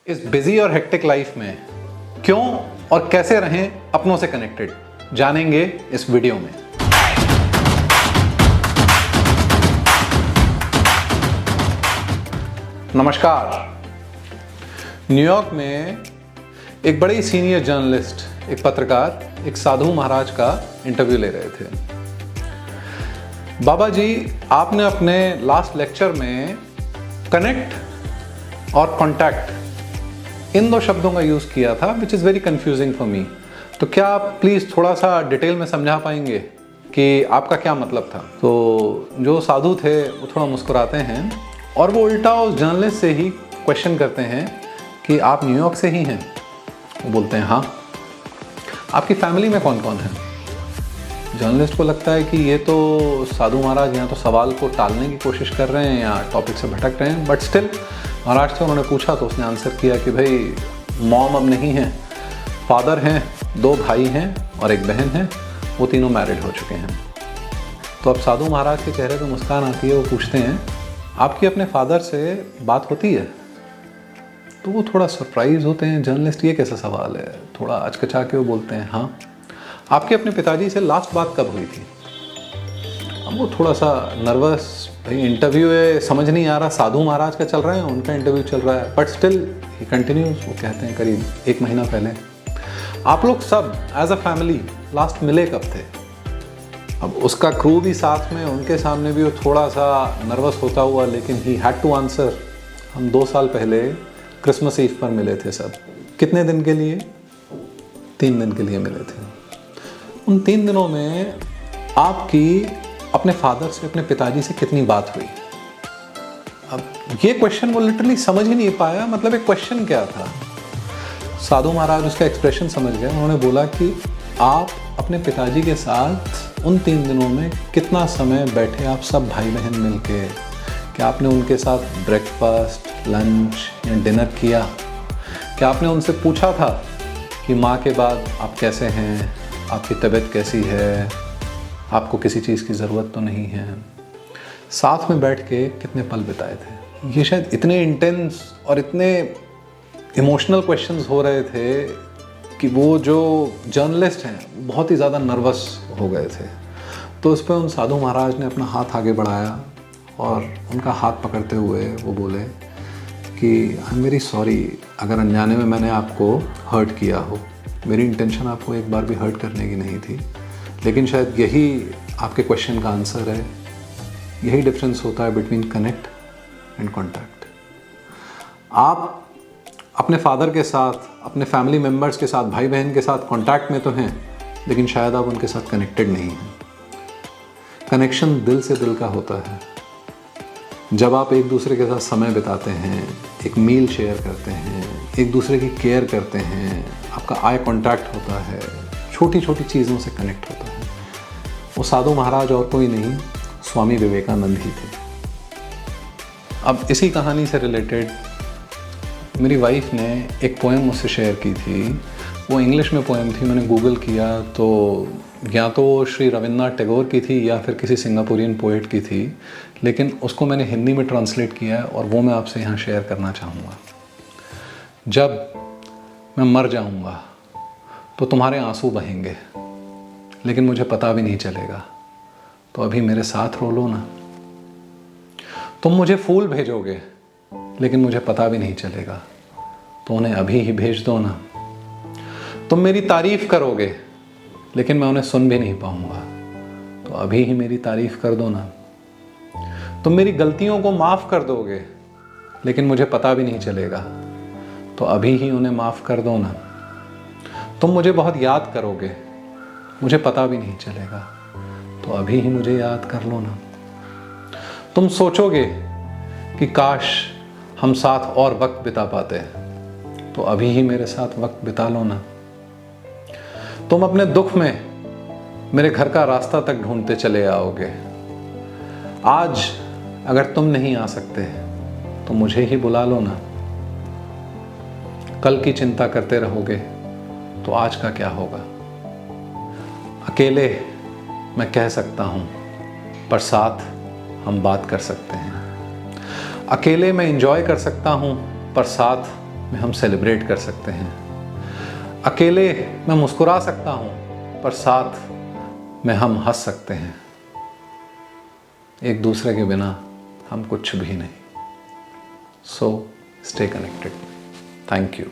इस बिजी और hectic life में क्यों और कैसे रहें अपनों से कनेक्टेड, जानेंगे इस वीडियो में। नमस्कार। न्यूयॉर्क में एक बड़े सीनियर जर्नलिस्ट, एक पत्रकार, एक साधु महाराज का इंटरव्यू ले रहे थे। बाबा जी, आपने अपने लास्ट लेक्चर में कनेक्ट और कॉन्टैक्ट इन दो शब्दों का यूज़ किया था, which is very confusing for me. तो क्या आप प्लीज़ थोड़ा सा डिटेल में समझा पाएंगे कि आपका क्या मतलब था। तो जो साधु थे वो थोड़ा मुस्कुराते हैं और वो उल्टा उस जर्नलिस्ट से ही क्वेश्चन करते हैं कि आप न्यूयॉर्क से ही हैं। वो बोलते हैं हाँ। आपकी फैमिली में कौन कौन है। जर्नलिस्ट को लगता है कि ये तो साधु महाराज यहाँ तो सवाल को टालने की कोशिश कर रहे हैं या टॉपिक से भटक रहे हैं, बट स्टिल महाराज से उन्होंने पूछा तो उसने आंसर किया कि भाई मॉम अब नहीं है, फादर हैं, 2 भाई हैं और एक बहन है, वो तीनों मैरिड हो चुके हैं। तो अब साधु महाराज के चेहरे पे मुस्कान आती है। वो पूछते हैं आपकी अपने फादर से बात होती है। तो वो थोड़ा सरप्राइज होते हैं जर्नलिस्ट, ये कैसा सवाल है। थोड़ा अचकचा के वो बोलते हैं हाँ। आपके अपने पिताजी से लास्ट बात कब हुई थी। अब वो थोड़ा सा नर्वस, भाई इंटरव्यू है, समझ नहीं आ रहा साधु महाराज का चल रहा है, उनका इंटरव्यू चल रहा है, बट स्टिल ही कंटिन्यूज। वो कहते हैं करीब 1 महीना पहले। आप लोग सब एज अ फैमिली लास्ट मिले कब थे। अब उसका क्रू भी साथ में, उनके सामने भी वो थोड़ा सा नर्वस होता हुआ, लेकिन ही हैड टू आंसर, हम 2 साल पहले क्रिसमस ईव पर मिले थे सब। कितने दिन के लिए। 3 दिन के लिए मिले थे। उन 3 दिनों में आपकी अपने फादर से, अपने पिताजी से कितनी बात हुई। अब ये क्वेश्चन वो लिटरली समझ ही नहीं पाया, मतलब एक क्वेश्चन क्या था। साधु महाराज उसका एक्सप्रेशन समझ गए। उन्होंने बोला कि आप अपने पिताजी के साथ उन 3 दिनों में कितना समय बैठे आप सब भाई बहन मिलके। क्या आपने उनके साथ ब्रेकफास्ट, लंच या डिनर किया। क्या आपने उनसे पूछा था कि माँ के बाद आप कैसे हैं, आपकी तबीयत कैसी है, आपको किसी चीज़ की ज़रूरत तो नहीं है। साथ में बैठ के कितने पल बिताए थे। ये शायद इतने इंटेंस और इतने इमोशनल क्वेश्चंस हो रहे थे कि वो जो जर्नलिस्ट हैं बहुत ही ज़्यादा नर्वस हो गए थे। तो उस पर उन साधु महाराज ने अपना हाथ आगे बढ़ाया और उनका हाथ पकड़ते हुए वो बोले कि आई एम वेरी सॉरी अगर अनजाने में मैंने आपको हर्ट किया हो। मेरी इंटेंशन आपको एक बार भी हर्ट करने की नहीं थी, लेकिन शायद यही आपके क्वेश्चन का आंसर है। यही डिफरेंस होता है बिटवीन कनेक्ट एंड कॉन्टैक्ट। आप अपने फादर के साथ, अपने फैमिली मेम्बर्स के साथ, भाई बहन के साथ कॉन्टैक्ट में तो हैं, लेकिन शायद आप उनके साथ कनेक्टेड नहीं हैं। कनेक्शन दिल से दिल का होता है। जब आप एक दूसरे के साथ समय बिताते हैं, एक मील शेयर करते हैं, एक दूसरे की केयर करते हैं, आपका आई कॉन्टैक्ट होता है, छोटी छोटी चीज़ों से कनेक्ट होता है। वो साधु महाराज और कोई नहीं, स्वामी विवेकानंद ही थे। अब इसी कहानी से रिलेटेड मेरी वाइफ ने एक पोएम मुझसे शेयर की थी। वो इंग्लिश में पोएम थी। मैंने गूगल किया तो या तो श्री रविन्द्रनाथ टैगोर की थी या फिर किसी सिंगापुरियन पोएट की थी, लेकिन उसको मैंने हिंदी में ट्रांसलेट किया है और वो मैं आपसे यहाँ शेयर करना चाहूँगा। जब मैं मर जाऊँगा तो तुम्हारे आंसू बहेंगे, लेकिन मुझे पता भी नहीं चलेगा, तो अभी मेरे साथ रो लो ना। तुम मुझे फूल भेजोगे, लेकिन मुझे पता भी नहीं चलेगा, तो उन्हें अभी ही भेज दो ना। तुम मेरी तारीफ करोगे, लेकिन मैं उन्हें सुन भी नहीं पाऊंगा, तो अभी ही मेरी तारीफ कर दो ना। तुम मेरी गलतियों को माफ़ कर दोगे, लेकिन मुझे पता भी नहीं चलेगा, तो अभी ही उन्हें माफ़ कर दो ना। तुम मुझे बहुत याद करोगे, मुझे पता भी नहीं चलेगा, तो अभी ही मुझे याद कर लो ना। तुम सोचोगे कि काश हम साथ और वक्त बिता पाते, तो अभी ही मेरे साथ वक्त बिता लो ना। तुम अपने दुख में मेरे घर का रास्ता तक ढूंढते चले आओगे। आज अगर तुम नहीं आ सकते तो मुझे ही बुला लो ना। कल की चिंता करते रहोगे तो आज का क्या होगा। अकेले मैं कह सकता हूँ, पर साथ हम बात कर सकते हैं। अकेले मैं एंजॉय कर सकता हूँ, पर साथ में हम सेलिब्रेट कर सकते हैं। अकेले मैं मुस्कुरा सकता हूँ, पर साथ में हम हंस सकते हैं। एक दूसरे के बिना हम कुछ भी नहीं। So stay connected. Thank you.